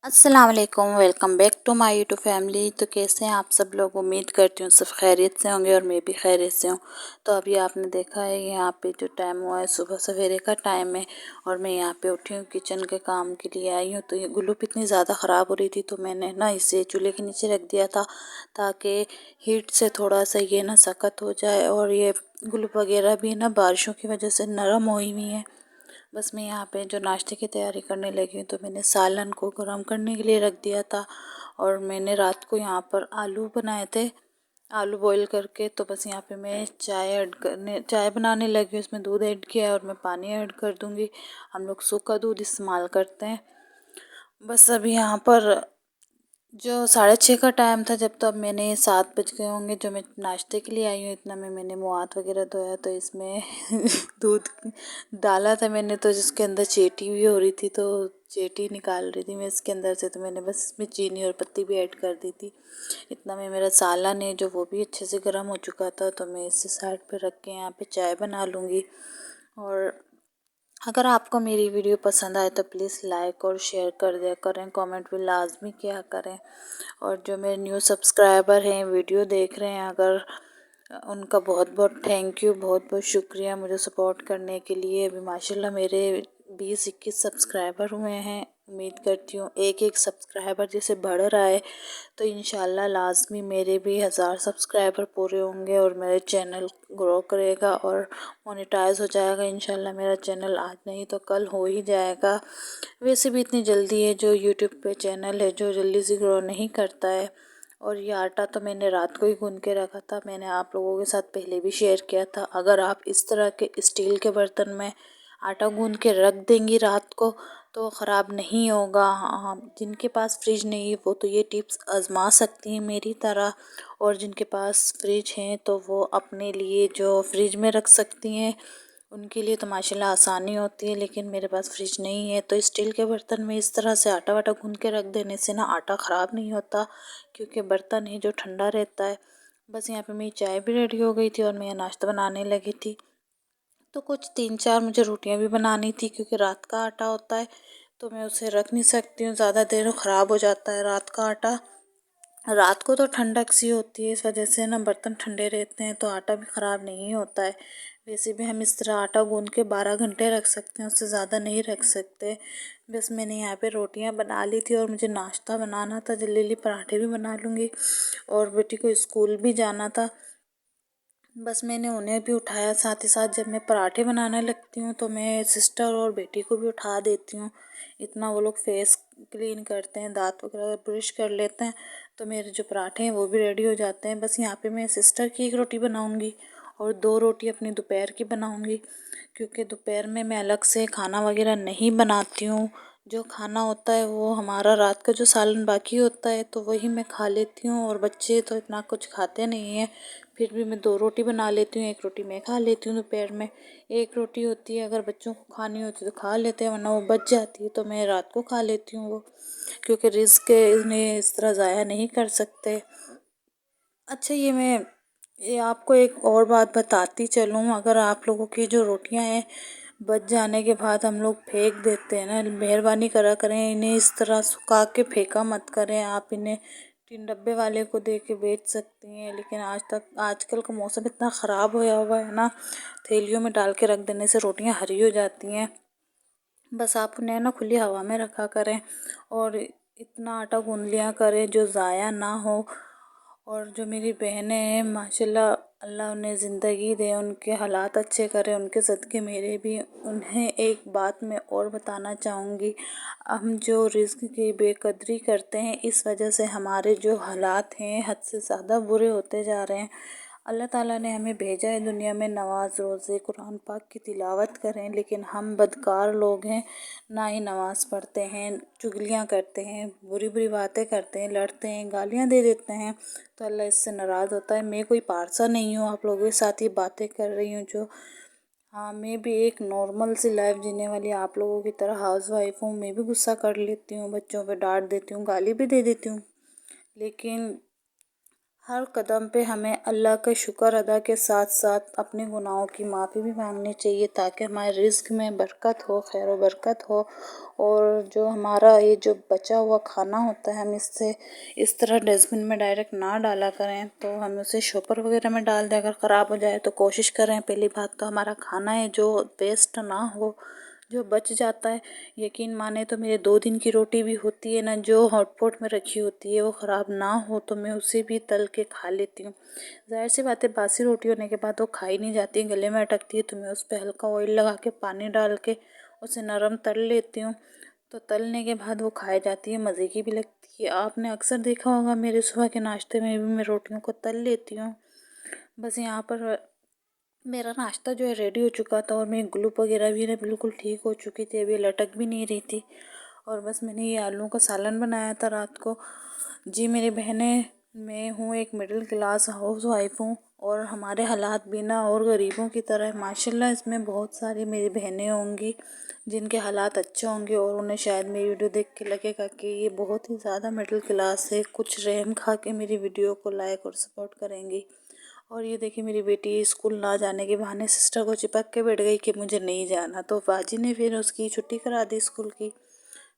अस्सलाम वालेकुम। Welcome back to my YouTube family. तो कैसे हैं आप सब लोग? उम्मीद करती हूँ सब खैरियत से होंगे और मैं भी खैरियत से हूँ। तो अभी आपने देखा है यहाँ पे जो टाइम हुआ है सुबह सवेरे का टाइम है और मैं यहाँ पे उठी हूँ, किचन के काम के लिए आई हूँ। तो ये गुलूप इतनी ज़्यादा ख़राब हो रही थी तो मैंने ना इसे चूल्हे के नीचे रख दिया था ताकि हीट से थोड़ा सा ये ना सख्त हो जाए। और ये गुलूप वगैरह भी ना बारिशों की वजह से नरम हुई हुई हैं। बस मैं यहाँ पे जो नाश्ते की तैयारी करने लगी हूँ तो मैंने सालन को गर्म करने के लिए रख दिया था। और मैंने रात को यहाँ पर आलू बनाए थे, आलू बॉईल करके। तो बस यहाँ पे मैं चाय बनाने लगी हूँ। इसमें दूध ऐड किया है और मैं पानी ऐड कर दूँगी। हम लोग सूखा दूध इस्तेमाल करते हैं। बस अभी यहाँ पर जो 6:30 का टाइम था जब, तो अब मैंने 7 बज गए होंगे जो मैं नाश्ते के लिए आई हूँ। इतना में मैंने मुँह हाथ वगैरह धोया तो इसमें दूध डाला था मैंने, तो जिसके अंदर चेटी भी हो रही थी तो चेटी निकाल रही थी मैं इसके अंदर से। तो मैंने बस इसमें चीनी और पत्ती भी ऐड कर दी थी। इतना में मेरा सालन है जो वो भी अच्छे से गर्म हो चुका था तो मैं इसे साइड पर रख के यहाँ पे चाय बना लूँगी। और अगर आपको मेरी वीडियो पसंद आए तो प्लीज़ लाइक और शेयर कर दिया करें, कमेंट भी लाजमी किया करें। और जो मेरे न्यू सब्सक्राइबर हैं वीडियो देख रहे हैं, अगर उनका बहुत बहुत थैंक यू, बहुत बहुत शुक्रिया मुझे सपोर्ट करने के लिए। अभी माशाल्लाह मेरे 20-21 सब्सक्राइबर हुए हैं। उम्मीद करती हूँ एक एक सब्सक्राइबर जैसे बढ़ रहा है तो इंशाल्लाह लाजमी मेरे भी 1000 सब्सक्राइबर पूरे होंगे और मेरे चैनल ग्रो करेगा और मोनेटाइज हो जाएगा। इंशाल्लाह मेरा चैनल आज नहीं तो कल हो ही जाएगा। वैसे भी इतनी जल्दी है जो यूट्यूब पे चैनल है जो जल्दी से ग्रो नहीं करता है। और ये आटा तो मैंने रात को ही गूंद के रखा था, मैंने आप लोगों के साथ पहले भी शेयर किया था। अगर आप इस तरह के स्टील के बर्तन में आटा गूंद के रख देंगी रात को तो ख़राब नहीं होगा। हाँ, जिनके पास फ्रिज नहीं है वो तो ये टिप्स आजमा सकती हैं मेरी तरह। और जिनके पास फ्रिज हैं तो वो अपने लिए जो फ्रिज में रख सकती हैं, उनके लिए तो माशाल्लाह आसानी होती है। लेकिन मेरे पास फ्रिज नहीं है तो स्टील के बर्तन में इस तरह से आटा वाटा गूंद के रख देने से ना आटा ख़राब नहीं होता, क्योंकि बर्तन है जो ठंडा रहता है। बस यहाँ पे मेरी चाय भी रेडी हो गई थी और मैं नाश्ता बनाने लगी थी। तो कुछ 3-4 मुझे रोटियां भी बनानी थी क्योंकि रात का आटा होता है तो मैं उसे रख नहीं सकती हूँ ज़्यादा देर, ख़राब हो जाता है रात का आटा। रात को तो ठंडक सी होती है, इस वजह से ना बर्तन ठंडे रहते हैं तो आटा भी ख़राब नहीं होता है। वैसे भी हम इस तरह आटा गूंद के 12 घंटे रख सकते हैं, उससे ज़्यादा नहीं रख सकते। बस मैंने यहाँ पे रोटियां बना ली थी और मुझे नाश्ता बनाना था, जल्दी जल्दी पराठे भी बना लूँगी और बेटी को स्कूल भी जाना था। बस मैंने उन्हें भी उठाया, साथ ही साथ जब मैं पराठे बनाने लगती हूँ तो मैं सिस्टर और बेटी को भी उठा देती हूँ। इतना वो लोग फेस क्लीन करते हैं, दांत वगैरह ब्रश कर लेते हैं तो मेरे जो पराठे हैं वो भी रेडी हो जाते हैं। बस यहाँ पे मैं सिस्टर की एक रोटी बनाऊँगी और 2 रोटी अपनी दोपहर की बनाऊँगी, क्योंकि दोपहर में मैं अलग से खाना वगैरह नहीं बनाती हूँ। जो खाना होता है वो हमारा रात का जो सालन बाकी होता है तो वही मैं खा लेती हूँ। और बच्चे तो इतना कुछ खाते नहीं हैं, फिर भी मैं 2 रोटी बना लेती हूँ, 1 रोटी मैं खा लेती हूँ दोपहर में। 1 रोटी होती है, अगर बच्चों को खानी होती है तो खा लेते हैं, वरना वो बच जाती है तो मैं रात को खा लेती हूँ वो, क्योंकि रिस्क है, इन्हें इस तरह ज़ाया नहीं कर सकते। अच्छा, ये आपको एक और बात बताती चलूँ, अगर आप लोगों की जो रोटियां हैं बच जाने के बाद हम लोग फेंक देते हैं ना, मेहरबानी करा करें इन्हें इस तरह सुखा के फेंका मत करें। आप इन्हें टीन डब्बे वाले को दे के बेच सकती हैं, लेकिन आजकल का मौसम इतना ख़राब होया हुआ है ना, थैलियों में डाल के रख देने से रोटियां हरी हो जाती हैं। बस आप उन्हें ना खुली हवा में रखा करें और इतना आटा गूंद लिया करें जो ज़ाया ना हो। और जो मेरी बहनें हैं माशाल्लाह, अल्लाह उन्हें ज़िंदगी दे, उनके हालात अच्छे करे, उनके सदक़े मेरे भी। उन्हें एक बात मैं और बताना चाहूँगी, हम जो रिज़्क़ की बेकदरी करते हैं इस वजह से हमारे जो हालात हैं हद से ज़्यादा बुरे होते जा रहे हैं। अल्लाह ताला ने हमें भेजा है दुनिया में नमाज रोज़े कुरान पाक की तिलावत करें, लेकिन हम बदकार लोग हैं, ना ही नमाज़ पढ़ते हैं, चुगलियाँ करते हैं, बुरी बुरी बातें करते हैं, लड़ते हैं, गालियाँ दे देते हैं, तो अल्लाह इससे नाराज़ होता है। मैं कोई पारसा नहीं हूँ आप लोगों के साथ ये बातें कर रही हूँ जो, हाँ, मैं भी एक नॉर्मल सी लाइफ जीने वाली आप लोगों की तरह हाउस वाइफ हूँ। मैं भी गुस्सा कर लेती हूँ, बच्चों पे डांट देती हूँ, गाली भी दे देती हूँ, लेकिन हर कदम पे हमें अल्लाह का शुक्र अदा के साथ साथ अपने गुनाहों की माफ़ी भी मांगनी चाहिए, ताकि हमारे रिज़्क में बरकत हो, खैर व बरकत हो। और जो हमारा ये जो बचा हुआ खाना होता है, हम इससे इस तरह डस्टबिन में डायरेक्ट ना डाला करें, तो हम उसे शॉपर वगैरह में डाल दें। अगर ख़राब हो जाए तो कोशिश करें, पहली बात तो हमारा खाना है जो वेस्ट ना हो, जो बच जाता है। यकीन माने तो मेरे 2 दिन की रोटी भी होती है ना, जो हॉटपॉट में रखी होती है, वो ख़राब ना हो तो मैं उसे भी तल के खा लेती हूँ। ज़ाहिर सी बात है, बासी रोटी होने के बाद वो खाई नहीं जाती, गले में अटकती है, तो मैं उस पर हल्का ऑयल लगा के पानी डाल के उसे नरम तल लेती हूँ। तो तलने के बाद वो खाई जाती है, मज़े की भी लगती है। आपने अक्सर देखा होगा मेरे सुबह के नाश्ते में भी मैं रोटियों को तल लेती हूँ। बस यहाँ पर मेरा नाश्ता जो है रेडी हो चुका था, और मेरी ग्लूप वगैरह भी ना बिल्कुल ठीक हो चुकी थी, अभी लटक भी नहीं रही थी। और बस मैंने ये आलू का सालन बनाया था रात को। जी मेरी बहनें, मैं हूँ एक मिडिल क्लास हाउस वाइफ हूँ, और हमारे हालात भी ना और गरीबों की तरह है। माशाल्लाह इसमें बहुत सारी मेरी बहनें होंगी जिनके हालात अच्छे होंगे, और उन्हें शायद मेरी वीडियो देख के लगेगा कि ये बहुत ही ज़्यादा मिडिल क्लास है, कुछ रहम खा के मेरी वीडियो को लाइक और सपोर्ट करेंगी। और ये देखिए, मेरी बेटी स्कूल ना जाने के बहाने सिस्टर को चिपक के बैठ गई कि मुझे नहीं जाना, तो बाजी ने फिर उसकी छुट्टी करा दी स्कूल की।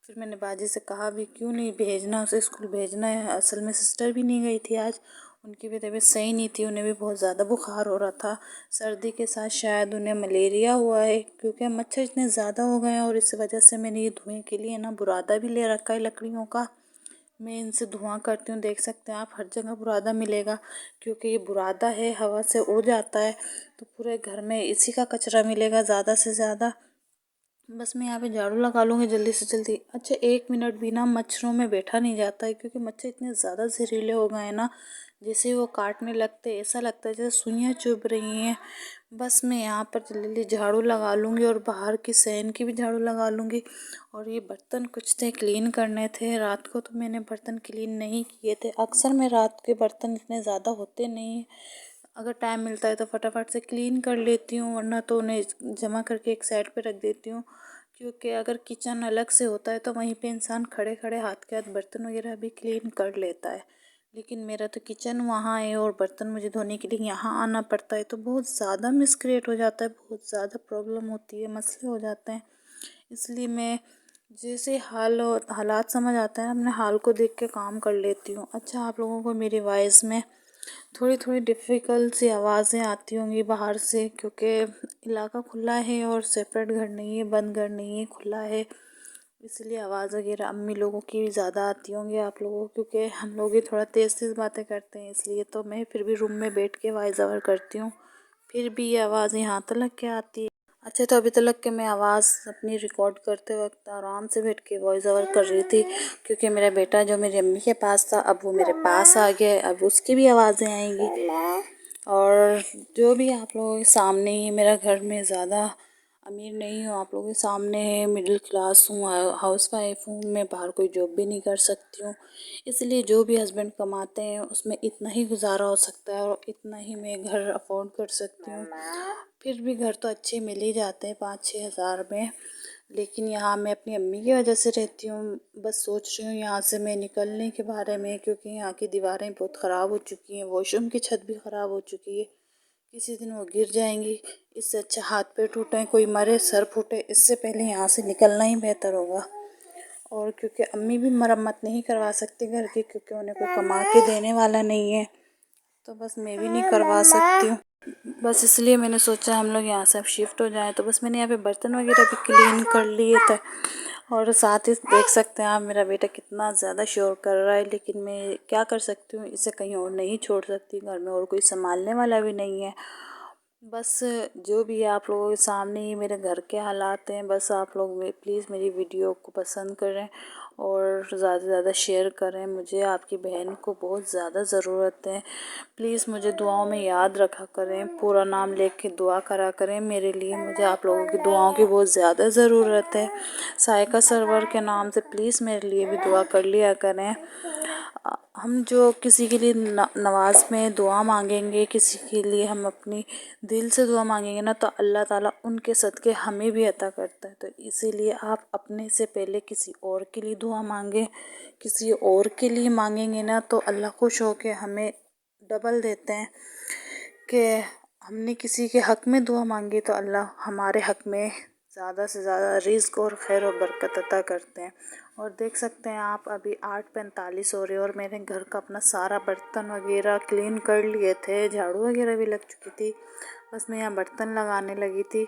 फिर मैंने बाजी से कहा भी क्यों नहीं भेजना, उसे स्कूल भेजना है। असल में सिस्टर भी नहीं गई थी आज, उनकी भी तबीयत सही नहीं थी, उन्हें भी बहुत ज़्यादा बुखार हो रहा था। सर्दी के साथ शायद उन्हें मलेरिया हुआ है, क्योंकि मच्छर इतने ज़्यादा हो गए हैं। और इस वजह से मैंने ये धुएँ के लिए ना बुरादा भी ले रखा है लकड़ियों का। मैं इनसे धुआं करती हूँ, देख सकते हैं आप, हर जगह बुरादा मिलेगा, क्योंकि ये बुरादा है, हवा से उड़ जाता है, तो पूरे घर में इसी का कचरा मिलेगा ज़्यादा से ज़्यादा। बस मैं यहाँ पे झाड़ू लगा लूँगी जल्दी से जल्दी। अच्छा, 1 मिनट भी ना मच्छरों में बैठा नहीं जाता है, क्योंकि मच्छर इतने ज़्यादा जहरीले हो गए हैं ना, जैसे ही वो काटने लगते ऐसा लगता है जैसे सुइयाँ चुभ रही हैं। बस मैं यहाँ पर जल्दी झाड़ू लगा लूँगी, और बाहर की सैन की भी झाड़ू लगा लूँगी। और ये बर्तन कुछ थे क्लीन करने थे, रात को तो मैंने बर्तन क्लीन नहीं किए थे। अक्सर में रात के बर्तन इतने ज़्यादा होते नहीं हैं, अगर टाइम मिलता है तो फटाफट से क्लीन कर लेती हूँ, वरना तो उन्हें जमा करके एक साइड पे रख देती हूँ। क्योंकि अगर किचन अलग से होता है तो वहीं पे इंसान खड़े खड़े हाथ के हाथ बर्तन वगैरह भी क्लीन कर लेता है, लेकिन मेरा तो किचन वहाँ है और बर्तन मुझे धोने के लिए यहाँ आना पड़ता है, तो बहुत ज़्यादा मिस क्रिएट हो जाता है, बहुत ज़्यादा प्रॉब्लम होती है, मसले हो जाते हैं। इसलिए मैं जैसे हालात समझ आता है, अपने हाल को देख के काम कर लेती हूँ। अच्छा, आप लोगों को मेरी वॉइस में थोड़ी थोड़ी डिफ़िकल्ट सी आवाज़ें आती होंगी बाहर से, क्योंकि इलाका खुला है और सेपरेट घर नहीं है, बंद घर नहीं है, खुला है, इसलिए आवाज़ वगैरह अम्मी लोगों की भी ज़्यादा आती होंगी आप लोगों को, क्योंकि हम लोग भी थोड़ा तेज़ तेज़ बातें करते हैं, इसलिए तो मैं फिर भी रूम में बैठ के वॉइस ओवर करती हूँ, फिर भी ये आवाज़ यहाँ तक के आती है। अच्छा, तो अभी तक के मैं आवाज़ अपनी रिकॉर्ड करते वक्त आराम से बैठ के वॉइस ओवर कर रही थी, क्योंकि मेरा बेटा जो मेरी अम्मी के पास था अब वो मेरे पास आ गया है, अब उसकी भी आवाज़ें आएंगी। और जो भी आप लोगों के सामने ही, मेरा घर में ज़्यादा अमीर नहीं हूँ, आप लोगों के सामने है, मिडिल क्लास हूँ, हाउस वाइफ हूँ, मैं बाहर कोई जॉब भी नहीं कर सकती हूँ, इसलिए जो भी हस्बैंड कमाते हैं उसमें इतना ही गुजारा हो सकता है, और इतना ही मैं घर अफोर्ड कर सकती हूँ। फिर भी घर तो अच्छे मिल ही जाते हैं 5-6 हज़ार में, लेकिन यहाँ मैं अपनी अम्मी की वजह से रहती हूँ। बस सोच रही हूँ यहाँ से मैं निकलने के बारे में, क्योंकि यहाँ की दीवारें बहुत ख़राब हो चुकी हैं, वॉशरूम की छत भी ख़राब हो चुकी है, किसी दिन वो गिर जाएंगी। इससे अच्छा हाथ पैर टूटे, कोई मरे, सर फूटे, इससे पहले यहाँ से निकलना ही बेहतर होगा। और क्योंकि अम्मी भी मरम्मत नहीं करवा सकती घर की, क्योंकि उन्हें कोई कमा के देने वाला नहीं है, तो बस मैं भी नहीं करवा सकती हूँ। बस इसलिए मैंने सोचा हम लोग यहाँ से अब शिफ्ट हो जाएं, तो बस मैंने यहाँ पे बर्तन वगैरह भी क्लीन कर लिए थे। और साथ ही देख सकते हैं आप, मेरा बेटा कितना ज़्यादा शोर कर रहा है, लेकिन मैं क्या कर सकती हूँ, इसे कहीं और नहीं छोड़ सकती, घर में और कोई संभालने वाला भी नहीं है। बस जो भी है आप लोगों के सामने ही मेरे घर के हालात हैं। बस आप लोग प्लीज़ मेरी वीडियो को पसंद करें और ज़्यादा से ज़्यादा शेयर करें, मुझे आपकी बहन को बहुत ज़्यादा ज़रूरत है। प्लीज़ मुझे दुआओं में याद रखा करें, पूरा नाम लेके के दुआ करा करें मेरे लिए, मुझे आप लोगों की दुआओं की बहुत ज़्यादा ज़रूरत है। सायका सरवर के नाम से प्लीज़ मेरे लिए भी दुआ कर लिया करें। हम जो किसी के लिए नमाज में दुआ मांगेंगे, किसी के लिए हम अपनी दिल से दुआ मांगेंगे ना, तो अल्लाह ताला उनके सदक़े हमें भी अता करता है। तो इसीलिए आप अपने से पहले किसी और के लिए दुआ मांगें, किसी और के लिए मांगेंगे ना तो अल्लाह खुश हो के हमें डबल देते हैं कि हमने किसी के हक़ में दुआ मांगी तो अल्लाह हमारे हक़ में ज़्यादा से ज़्यादा रिज़्क़ और खैर और बरकत अता करते हैं। और देख सकते हैं आप, अभी 8:45 हो रहे और मैंने घर का अपना सारा बर्तन वगैरह क्लीन कर लिए थे, झाड़ू वगैरह भी लग चुकी थी। बस मैं यहाँ बर्तन लगाने लगी थी।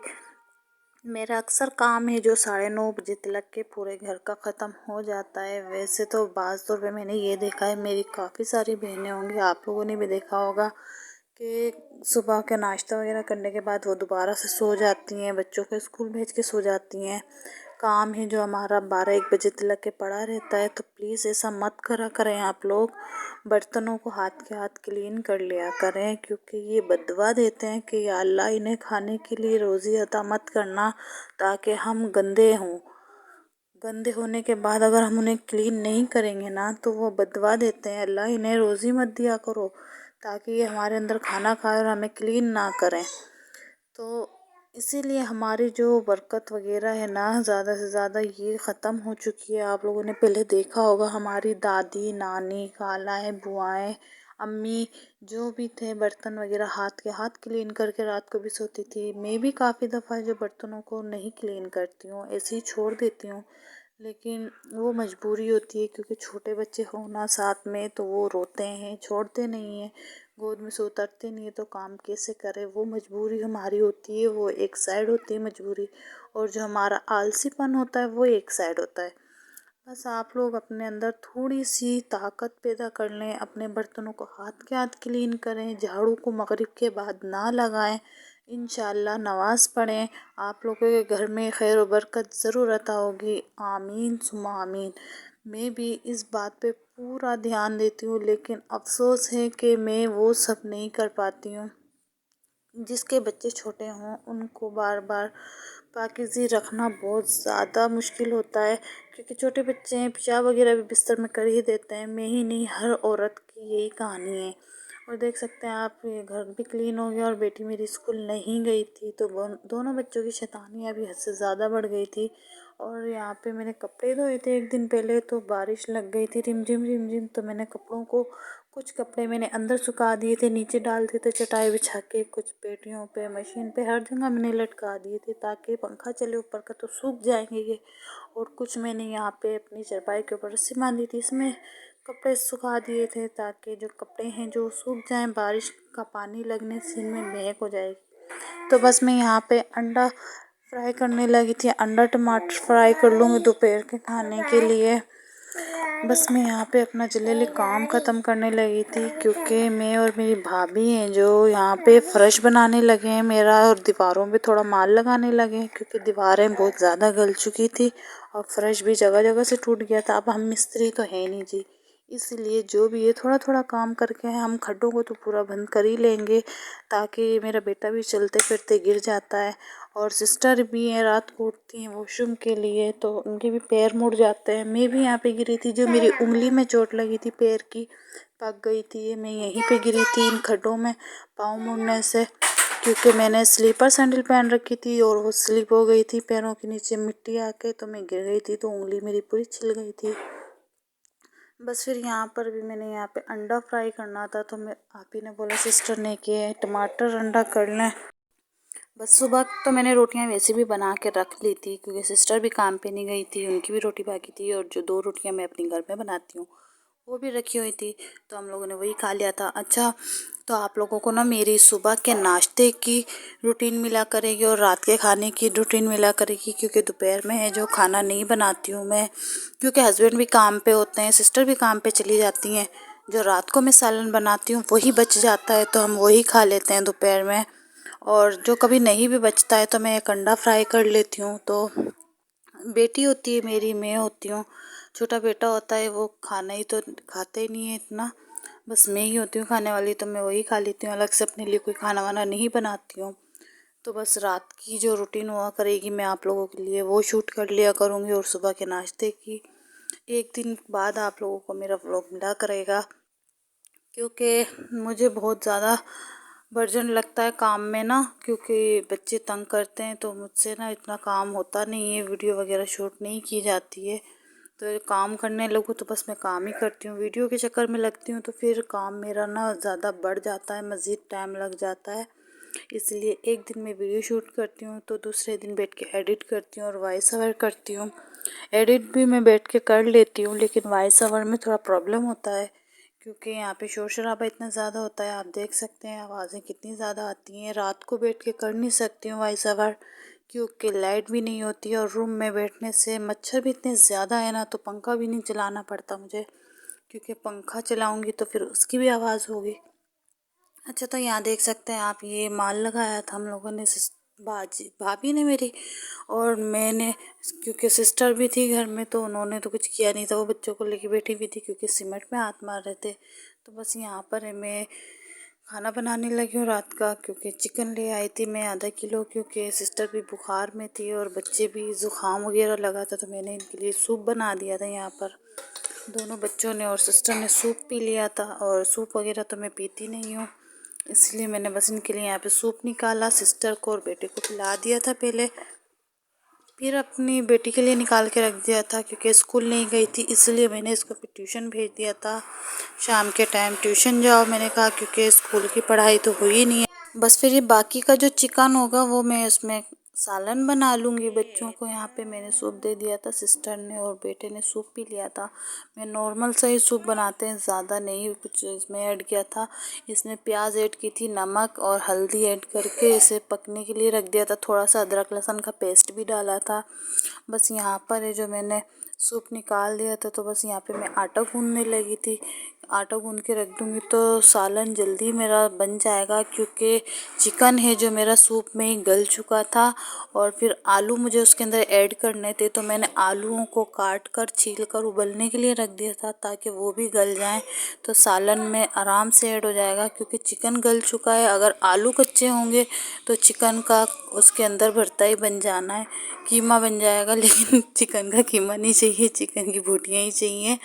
मेरा अक्सर काम है जो 9:30 बजे तक के पूरे घर का ख़त्म हो जाता है। वैसे तो बाज़ तौर पे मैंने ये देखा है, मेरी काफ़ी सारी बहनें होंगी, आप लोगों ने भी देखा होगा कि सुबह का नाश्ता वगैरह करने के बाद वो दोबारा से सो जाती हैं, बच्चों को स्कूल भेज के सो जाती हैं। काम है जो हमारा 12-1 बजे तक के पड़ा रहता है। तो प्लीज़ ऐसा मत करा करें आप लोग, बर्तनों को हाथ के हाथ क्लीन कर लिया करें, क्योंकि ये बदुआ देते हैं कि या अल्लाह इन्हें खाने के लिए रोज़ी अता मत करना ताकि हम गंदे हों। गंदे होने के बाद अगर हम उन्हें क्लीन नहीं करेंगे ना तो वो बदुआ देते हैं, अल्लाह इन्हें रोज़ी मत दिया करो ताकि ये हमारे अंदर खाना खाए और हमें क्लीन ना करें। तो इसीलिए हमारी जो बरकत वगैरह है ना, ज़्यादा से ज़्यादा ये ख़त्म हो चुकी है। आप लोगों ने पहले देखा होगा, हमारी दादी, नानी, खालाएँ, बुआएँ, अम्मी जो भी थे बर्तन वगैरह हाथ के हाथ क्लीन करके रात को भी सोती थी। मैं भी काफ़ी दफ़ा जो बर्तनों को नहीं क्लीन करती हूँ, ऐसे ही छोड़ देती हूँ, लेकिन वो मजबूरी होती है क्योंकि छोटे बच्चे हो ना साथ में तो वो रोते हैं, छोड़ते नहीं हैं, गोद में से उतरते नहीं है, तो काम कैसे करें। वो मजबूरी हमारी होती है, वो एक साइड होती है मजबूरी, और जो हमारा आलसीपन होता है वो एक साइड होता है। बस आप लोग अपने अंदर थोड़ी सी ताकत पैदा कर लें, अपने बर्तनों को हाथ के हाथ क्लीन करें, झाड़ू को मगरिब के बाद ना लगाएं, इंशाल्लाह नमाज़ पढ़ें, आप लोगों के घर में खैर और बरकत ज़रूर अता होगी। आमीन सुम्मा आमीन। मैं भी इस बात पे पूरा ध्यान देती हूँ, लेकिन अफ़सोस है कि मैं वो सब नहीं कर पाती हूँ। जिसके बच्चे छोटे हों उनको बार बार पाकीज़ी रखना बहुत ज़्यादा मुश्किल होता है, क्योंकि छोटे बच्चे हैं, पेशाब वगैरह भी बिस्तर में कर ही देते हैं। मैं ही नहीं, हर औरत की यही कहानी है। और देख सकते हैं आप, ये घर भी क्लीन हो गया और बेटी मेरी स्कूल नहीं गई थी, तो दोनों बच्चों की शैतानियाँ भी हद से ज़्यादा बढ़ गई थी। और यहाँ पे मैंने कपड़े धोए थे एक दिन पहले, तो बारिश लग गई थी रिमझिम रिमझिम, तो मैंने कपड़ों को, कुछ कपड़े मैंने अंदर सुखा दिए थे, नीचे डाल दिए थे चटाई बिछा के, कुछ पेटियों पे, मशीन पे, हर जगह मैंने लटका दिए थे ताकि पंखा चले ऊपर का तो सूख जाएंगे ये। और कुछ मैंने यहाँ पे अपनी चारपाई के ऊपर रस्सी बांधी थी, इसमें कपड़े सुखा दिए थे ताकि जो कपड़े हैं जो सूख जाएं, बारिश का पानी लगने से इनमें महक हो जाएगी। तो बस मैं यहाँ पे अंडा फ्राई करने लगी थी, अंडा टमाटर फ्राई कर लूँगी दोपहर के खाने के लिए। बस मैं यहाँ पे अपना जल्दी काम ख़त्म करने लगी थी, क्योंकि मैं और मेरी भाभी हैं जो यहाँ पे फ़र्श बनाने लगे हैं मेरा, और दीवारों पे थोड़ा माल लगाने लगे हैं क्योंकि दीवारें बहुत ज़्यादा गल चुकी थी और फ़र्श भी जगह जगह से टूट गया था। अब हम मिस्त्री तो है नहीं जी, इसलिए जो भी है थोड़ा थोड़ा काम करके हम खड्डों को तो पूरा बंद कर ही लेंगे, ताकि मेरा बेटा भी चलते फिरते गिर जाता है, और सिस्टर भी हैं, रात को उठती हैं वॉशरूम के लिए तो उनके भी पैर मुड़ जाते हैं। मैं भी यहाँ पे गिरी थी, जो मेरी उंगली में चोट लगी थी, पैर की पक गई थी, मैं यहीं पे गिरी थी इन खड्डों में पाँव मुड़ने से, क्योंकि मैंने स्लीपर सैंडल पहन रखी थी और वो स्लिप हो गई थी पैरों के नीचे मिट्टी आके, तो मैं गिर गई थी, तो उंगली मेरी पूरी छिल गई थी। बस फिर यहाँ पर भी मैंने यहाँ पे अंडा फ्राई करना था, तो मैं आप ही ने बोला सिस्टर ने कि टमाटर अंडा कर लें। बस सुबह तो मैंने रोटियां वैसे भी बना के रख ली थी, क्योंकि सिस्टर भी काम पे नहीं गई थी, उनकी भी रोटी बाकी थी, और जो 2 रोटियां मैं अपने घर में बनाती हूँ वो भी रखी हुई थी, तो हम लोगों ने वही खा लिया था। अच्छा, तो आप लोगों को ना मेरी सुबह के नाश्ते की रूटीन मिला करेगी और रात के खाने की रूटीन मिला करेगी, क्योंकि दोपहर में है जो खाना नहीं बनाती हूँ मैं, क्योंकि हस्बैंड भी काम पे होते हैं, सिस्टर भी काम पे चली जाती हैं। जो रात को मैं सालन बनाती हूँ वही बच जाता है, तो हम वही खा लेते हैं दोपहर में। और जो कभी नहीं भी बचता है तो मैं एक अंडा फ्राई कर लेती हूँ। तो बेटी होती है मेरी, मैं होती हूँ, छोटा बेटा होता है, वो खाना ही तो खाता ही नहीं है इतना, बस मैं ही होती हूँ खाने वाली, तो मैं वही खा लेती हूँ, अलग से अपने लिए कोई खाना वाना नहीं बनाती हूँ। तो बस रात की जो रूटीन हुआ करेगी मैं आप लोगों के लिए वो शूट कर लिया करूँगी, और सुबह के नाश्ते की एक दिन बाद आप लोगों को मेरा व्लॉग मिला करेगा, क्योंकि मुझे बहुत ज़्यादा बर्डन लगता है काम में ना, क्योंकि बच्चे तंग करते हैं, तो मुझसे ना इतना काम होता नहीं है, वीडियो वगैरह शूट नहीं की जाती है। तो काम करने लगूँ तो बस मैं काम ही करती हूँ, वीडियो के चक्कर में लगती हूँ तो फिर काम मेरा ना ज़्यादा बढ़ जाता है, मज़ीद टाइम लग जाता है। इसलिए एक दिन मैं वीडियो शूट करती हूँ तो दूसरे दिन बैठ के एडिट करती हूँ और वॉइस ओवर करती हूँ। एडिट भी मैं बैठ के कर लेती हूँ, लेकिन वॉइस ओवर में थोड़ा प्रॉब्लम होता है क्योंकि यहाँ पे शोर शराबा इतना ज़्यादा होता है। आप देख सकते हैं आवाज़ें कितनी ज़्यादा आती हैं। रात को बैठ के कर नहीं सकती हूँ वॉइस ओवर क्योंकि लाइट भी नहीं होती है और रूम में बैठने से मच्छर भी इतने ज़्यादा है ना, तो पंखा भी नहीं चलाना पड़ता मुझे क्योंकि पंखा चलाऊँगी तो फिर उसकी भी आवाज़ होगी। अच्छा, तो यहाँ देख सकते हैं आप, ये माल लगाया था हम लोगों ने, भाभी ने मेरी, और मैंने, क्योंकि सिस्टर भी थी घर में तो उन्होंने तो कुछ किया नहीं था, वो बच्चों को लेके बैठी हुई थी क्योंकि सीमेंट में हाथ मार रहे थे। तो बस यहाँ पर मैं खाना बनाने लगी हूँ रात का, क्योंकि चिकन ले आई थी मैं आधा किलो, क्योंकि सिस्टर भी बुखार में थी और बच्चे भी ज़ुकाम वगैरह लगा था, तो मैंने इनके लिए सूप बना दिया था। यहाँ पर दोनों बच्चों ने और सिस्टर ने सूप पी लिया था, और सूप वगैरह तो मैं पीती नहीं हूँ, इसलिए मैंने बस इनके लिए यहाँ पे सूप निकाला, सिस्टर को और बेटे को पिला दिया था पहले, फिर अपनी बेटी के लिए निकाल के रख दिया था क्योंकि स्कूल नहीं गई थी, इसलिए मैंने इसको फिर ट्यूशन भेज दिया था। शाम के टाइम ट्यूशन जाओ मैंने कहा, क्योंकि स्कूल की पढ़ाई तो हुई नहीं है। बस फिर ये बाकी का जो चिकन होगा वो मैं उसमें सालन बना लूँगी बच्चों को। यहाँ पे मैंने सूप दे दिया था, सिस्टर ने और बेटे ने सूप पी लिया था। मैं नॉर्मल सा ही सूप बनाते हैं, ज़्यादा नहीं कुछ इसमें ऐड किया था। इसमें प्याज ऐड की थी, नमक और हल्दी ऐड करके इसे पकने के लिए रख दिया था। थोड़ा सा अदरक लहसुन का पेस्ट भी डाला था। बस यहाँ पर है जो मैंने सूप निकाल दिया था, तो बस यहाँ पे मैं आटा गूँधने लगी थी। आटा गूँध के रख दूँगी तो सालन जल्दी मेरा बन जाएगा, क्योंकि चिकन है जो मेरा सूप में ही गल चुका था और फिर आलू मुझे उसके अंदर ऐड करने थे, तो मैंने आलूओं को काट कर छील कर उबलने के लिए रख दिया था ताकि वो भी गल जाएं, तो सालन में आराम से ऐड हो जाएगा। क्योंकि चिकन गल चुका है, अगर आलू कच्चे होंगे तो चिकन का उसके अंदर भरता ही बन जाना है, कीमा बन जाएगा, लेकिन चिकन का कीमा नहीं चाहिए, चिकन की बोटियाँ ही चाहिए।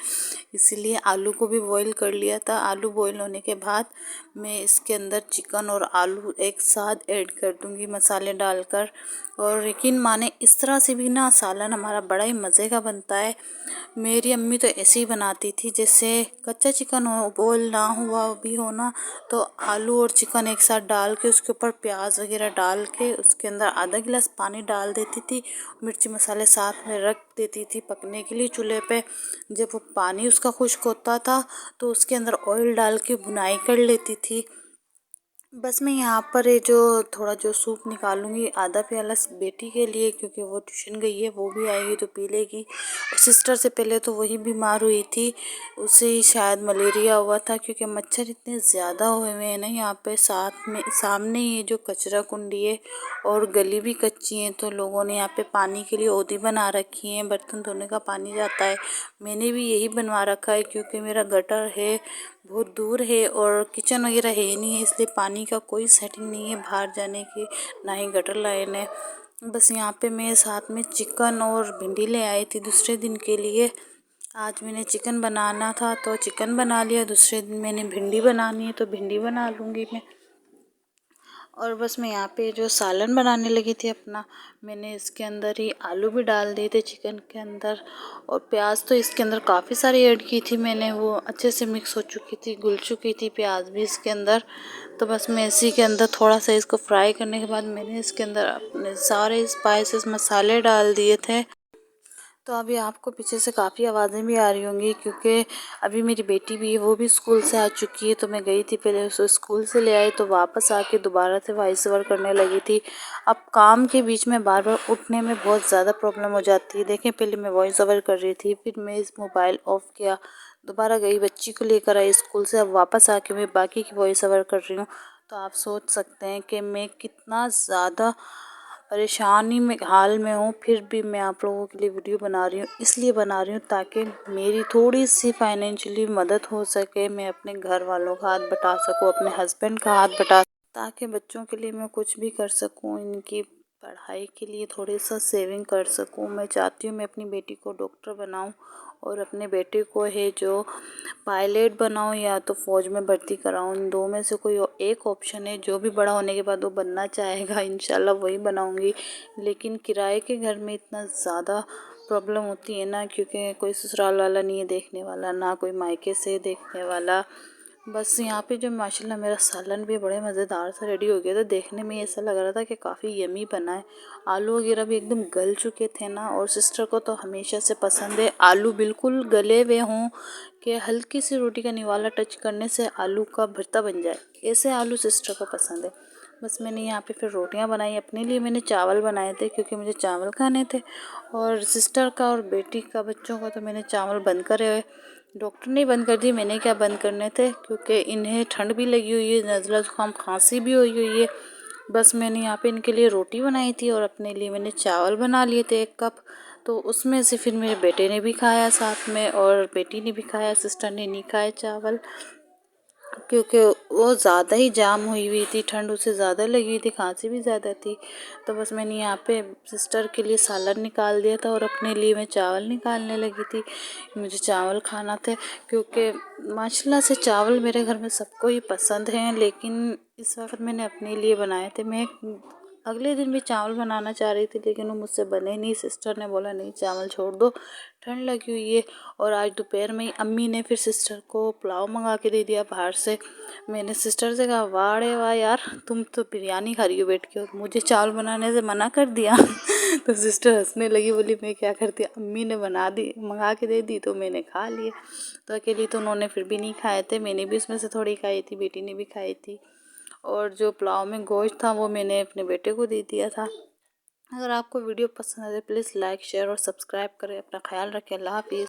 इसलिए आलू को भी बॉईल कर लिया था। आलू बॉईल होने के बाद मैं इसके अंदर चिकन और आलू एक साथ ऐड कर दूंगी मसाले डालकर, और यकीन माने इस तरह से भी ना सालन हमारा बड़ा ही मज़े का बनता है। मेरी अम्मी तो ऐसे ही बनाती थी, जैसे कच्चा चिकन हो, बॉईल ना हुआ भी हो ना, तो आलू और चिकन एक साथ डाल के उसके ऊपर प्याज वगैरह डाल के उसके अंदर आधा गिलास पानी डाल देती थी, मिर्ची मसाले साथ में रख देती थी पकने के लिए चूल्हे पे। जब वो पानी उसका खुश्क होता था तो उसके अंदर ऑयल डाल के भुनाई कर लेती थी। बस मैं यहाँ पर ये जो थोड़ा जो सूप निकालूंगी आधा प्याला बेटी के लिए, क्योंकि वो ट्यूशन गई है, वो भी आएगी तो पी लेगी। और सिस्टर से पहले तो वही बीमार हुई थी, उसे ही शायद मलेरिया हुआ था, क्योंकि मच्छर इतने ज़्यादा हुए हुए हैं ना यहाँ पे। साथ में सामने ही जो कचरा कुंडी है और गली भी कच्ची है, तो लोगों ने यहाँ पे पानी के लिए ओदी बना रखी है, बर्तन धोने का पानी जाता है। मैंने भी यही बनवा रखा है क्योंकि मेरा गटर है बहुत दूर है और किचन वगैरह है ही नहीं है, इसलिए पानी का कोई सेटिंग नहीं है बाहर जाने की, ना ही गटर लाइन है। बस यहाँ पे मैं साथ में चिकन और भिंडी ले आई थी दूसरे दिन के लिए। आज मैंने चिकन बनाना था तो चिकन बना लिया, दूसरे दिन मैंने भिंडी बनानी है तो भिंडी बना लूँगी मैं। और बस मैं यहाँ पे जो सालन बनाने लगी थी अपना, मैंने इसके अंदर ही आलू भी डाल दिए थे चिकन के अंदर, और प्याज तो इसके अंदर काफ़ी सारी ऐड की थी मैंने, वो अच्छे से मिक्स हो चुकी थी, घुल चुकी थी प्याज भी इसके अंदर। तो बस मैं इसी के अंदर थोड़ा सा इसको फ्राई करने के बाद मैंने इसके अंदर अपने सारे स्पाइसेस मसाले डाल दिए थे। तो अभी आपको पीछे से काफ़ी आवाज़ें भी आ रही होंगी, क्योंकि अभी मेरी बेटी भी है, वो भी स्कूल से आ चुकी है। तो मैं गई थी पहले उसको स्कूल से ले आई, तो वापस आके दोबारा से वॉइस ओवर करने लगी थी। अब काम के बीच में बार बार उठने में बहुत ज़्यादा प्रॉब्लम हो जाती है। देखें, पहले मैं वॉइस ओवर कर रही थी, फिर मैं इस मोबाइल ऑफ़ किया, दोबारा गई बच्ची को लेकर आई स्कूल से, अब वापस आके मैं बाकी की वॉइस ओवर कर रही हूँ। तो आप सोच सकते हैं कि मैं कितना ज़्यादा परेशानी में हाल में हूँ, फिर भी मैं आप लोगों के लिए वीडियो बना रही हूँ। इसलिए बना रही हूँ ताकि मेरी थोड़ी सी फाइनेंशियली मदद हो सके, मैं अपने घर वालों का हाथ बटा सकूँ, अपने हस्बैंड का हाथ बटा, ताकि बच्चों के लिए मैं कुछ भी कर सकूँ, इनकी पढ़ाई के लिए थोड़ी सा सेविंग कर सकूँ। मैं चाहती हूँ मैं अपनी बेटी को डॉक्टर बनाऊँ और अपने बेटे को है जो पायलट बनाऊँ या तो फ़ौज में भर्ती कराऊँ। इन दो में से कोई एक ऑप्शन है, जो भी बड़ा होने के बाद वो बनना चाहेगा इंशाल्लाह वही बनाऊँगी। लेकिन किराए के घर में इतना ज़्यादा प्रॉब्लम होती है ना, क्योंकि कोई ससुराल वाला नहीं है देखने वाला, ना कोई मायके से देखने वाला। बस यहाँ पे जो माशाल्लाह मेरा सालन भी बड़े मज़ेदार सा रेडी हो गया था। देखने में ऐसा लग रहा था कि काफ़ी यमी बना है। आलू वगैरह भी एकदम गल चुके थे ना, और सिस्टर को तो हमेशा से पसंद है आलू बिल्कुल गले हुए हों कि हल्की सी रोटी का निवाला टच करने से आलू का भरता बन जाए, ऐसे आलू सिस्टर को पसंद है। बस मैंने यहाँ पे फिर रोटियाँ बनाई अपने लिए। मैंने चावल बनाए थे क्योंकि मुझे चावल खाने थे, और सिस्टर का और बेटी का बच्चों का तो मैंने चावल बंद करे हुए। डॉक्टर ने बंद कर दी, मैंने क्या बंद करने थे, क्योंकि इन्हें ठंड भी लगी हुई है, नज़ला ज़ुकाम खांसी भी हुई है। बस मैंने यहाँ पे इनके लिए रोटी बनाई थी और अपने लिए मैंने चावल बना लिए थे 1 कप। तो उसमें से फिर मेरे बेटे ने भी खाया साथ में, और बेटी ने भी खाया, सिस्टर ने नहीं खाए चावल, क्योंकि वो ज़्यादा ही जाम हुई थी, ठंड उसे ज़्यादा लगी हुई थी, खांसी भी ज़्यादा थी। तो बस मैंने यहाँ पे सिस्टर के लिए सालन निकाल दिया था और अपने लिए मैं चावल निकालने लगी थी। मुझे चावल खाना थे क्योंकि माशाल्लाह से चावल मेरे घर में सबको ही पसंद हैं, लेकिन इस वक्त मैंने अपने लिए बनाए थे। मैं अगले दिन भी चावल बनाना चाह रही थी, लेकिन वो मुझसे बने नहीं। सिस्टर ने बोला नहीं, चावल छोड़ दो, ठंड लगी हुई है। और आज दोपहर में ही अम्मी ने फिर सिस्टर को पुलाव मंगा के दे दिया बाहर से। मैंने सिस्टर से कहा, वाह रे वाह यार, तुम तो बिरयानी खा रही हो बैठ के और मुझे चावल बनाने से मना कर दिया। तो सिस्टर हंसने लगी, बोली मैं क्या करती, अम्मी ने बना दी, मंगा के दे दी तो मैंने खा लिए। तो अकेली तो उन्होंने फिर भी नहीं खाए थे, मैंने भी उसमें से थोड़ी खाई थी, बेटी ने भी खाई थी। और जो पुलाव में गोश्त था वो मैंने अपने बेटे को दे दिया था। अगर आपको वीडियो पसंद आए तो प्लीज़ लाइक, शेयर और सब्सक्राइब करें। अपना ख्याल रखें। अल्लाह हाफिज़।